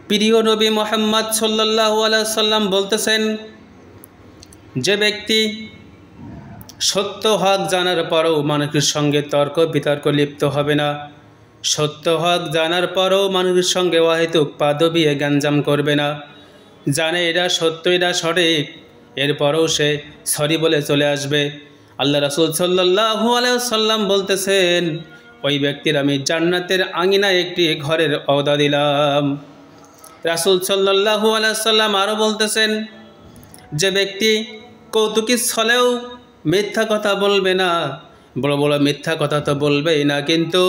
প্রিয় নবী মুহাম্মদ সাল্লাল্লাহু আলাইহি সাল্লাম বলতেছেন, যে ব্যক্তি সত্য হক জানার পরও মানুষের সঙ্গে তর্ক বিতর্ক লিপ্ত হবে না, সত্য হক জানার পরও মানুষের সঙ্গে অহেতুক পাদবিয়ে গ্যাঞ্জাম করবে না, জানে এটা সত্য এটা সঠিক, এরপরও সে সরি বলে চলে আসবে। আল্লাহ রাসূল সাল্লাল্লাহু আলাইহি সাল্লাম বলতেছেন, ওই ব্যক্তির আমি জান্নাতের আঙিনায় একটি ঘরের ওয়াদা দিলাম। রাসূল সাল্লাল্লাহু আলাইহি সাল্লাম আরও বলতেছেন, যে ব্যক্তি কৌতুকের ছলেও মিথ্যা কথা বলবে না, বড় বড় মিথ্যা কথা তো বলবেই না, কিন্তু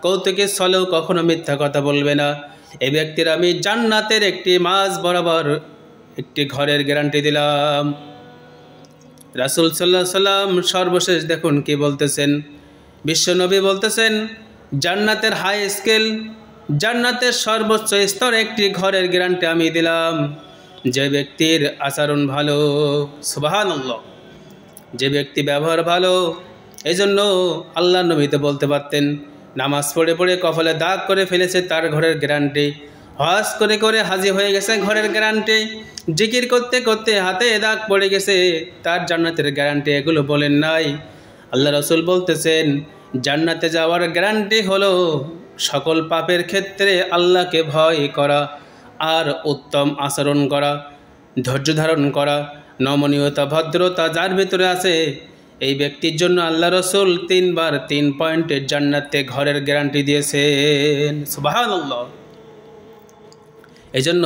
কৌতুকের ছলেও কখনো মিথ্যা কথা বলবে না, এই ব্যক্তির আমি জান্নাতের একটি মাঝ বরাবর একটি ঘরের গ্যারান্টি দিলাম। রাসূল সাল্লাল্লাহু আলাইহি সাল্লাম সর্বশেষ দেখুন কি বলতেছেন, বিশ্বনবী বলতেছেন, জান্নাতের হাই স্কেল, জান্নাতের সর্বোচ্চ স্তর একটি ঘরের গ্যারান্টি আমি দিলাম, যে ব্যক্তির আচরণ ভালো, সুবহানাল্লাহ, যে ব্যক্তি ব্যবহার ভালো। এই জন্য আল্লাহ নবীতে বলতে পারতেন, নামাজ পড়ে পড়ে কপালে দাগ করে ফেলেছে তার ঘরের গ্যারান্টি, হজ করে করে হাজি হয়ে গেছে ঘরের গ্যারান্টি, জিকির করতে করতে হাতে দাগ পড়ে গেছে তার জান্নাতের গ্যারান্টি, এগুলো বলেন নাই। আল্লাহ রাসূল বলতেছেন, জান্নাতে যাওয়ার গ্যারান্টি হলো সকল পাপের ক্ষেত্রে আল্লাহকে ভয় করা আর উত্তম আচরণ করা, ধৈর্য ধারণ করা, নমনীয়তা ভদ্রতা যার ভিতরে আছে, এই ব্যক্তির জন্য আল্লাহ রাসূল 3 বার 3 পয়েন্টের জান্নাতে ঘরের গ্যারান্টি দিয়েছেন, সুবহানাল্লাহ। এই জন্য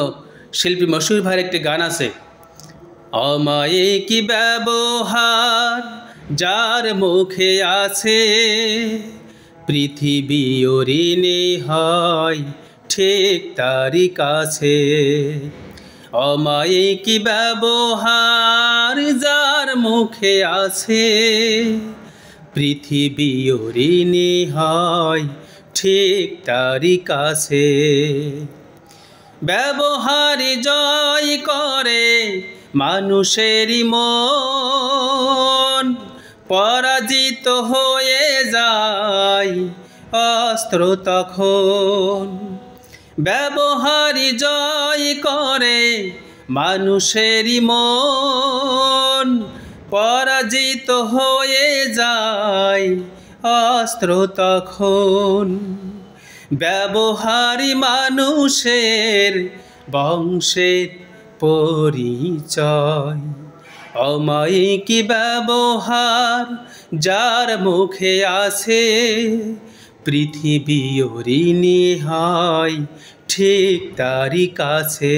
শিল্পী মশহুর ভাইয়ের একটি গান আছে, অমায়িক ব্যবহার যার মুখে আছে, পৃথিবী ঋণী হয় ঠিক তারই কাছে। অমায়িক ব্যবহার যার মুখে আছে, পৃথিবী ঋণী হয় ঠিক তারই কাছে। ব্যবহার জয় করে মানুষেরই মন, পরাজিত হয়ে যায় অস্ত্র তখন। ব্যবহার জয় করে মানুষেরই মন, পরাজিত হয়ে যায় অস্ত্র তখন। ব্যবহারী মানুষের বংশের পরিচয়, অমায়িক ব্যবহার যার মুখে আছে, পৃথিবী ঋণী হয় ঠিক তারই কাছে।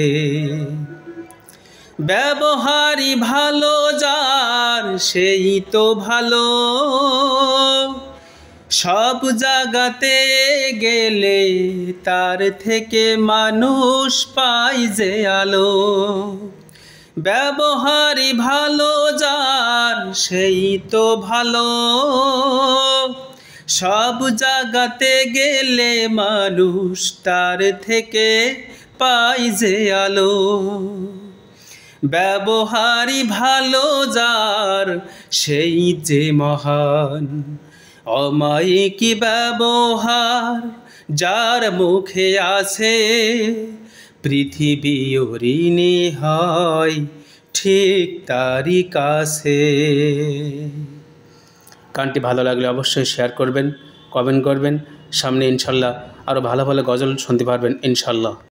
ব্যবহারই ভালো যার সেই তো ভালো, সব জায়গাতে গেলে তার থেকে মানুষ পায় যে আলো। ব্যবহারই ভালো যার সেই তো ভালো, সব জায়গাতে গেলে মানুষ তার থেকে পায় যে আলো। ব্যবহারই ভালো যার সেই যে মহান, অমায়িক ব্যবহার যার মুখে আছে, পৃথিবী ঋণী হয় ঠিক তারই কাছে। গানটি ভালো লাগলে অবশ্যই শেয়ার করবেন, কমেন্ট করবেন। সামনে ইনশাল্লাহ আরও ভালো ভালো গজল শুনতে পারবেন ইনশাল্লাহ।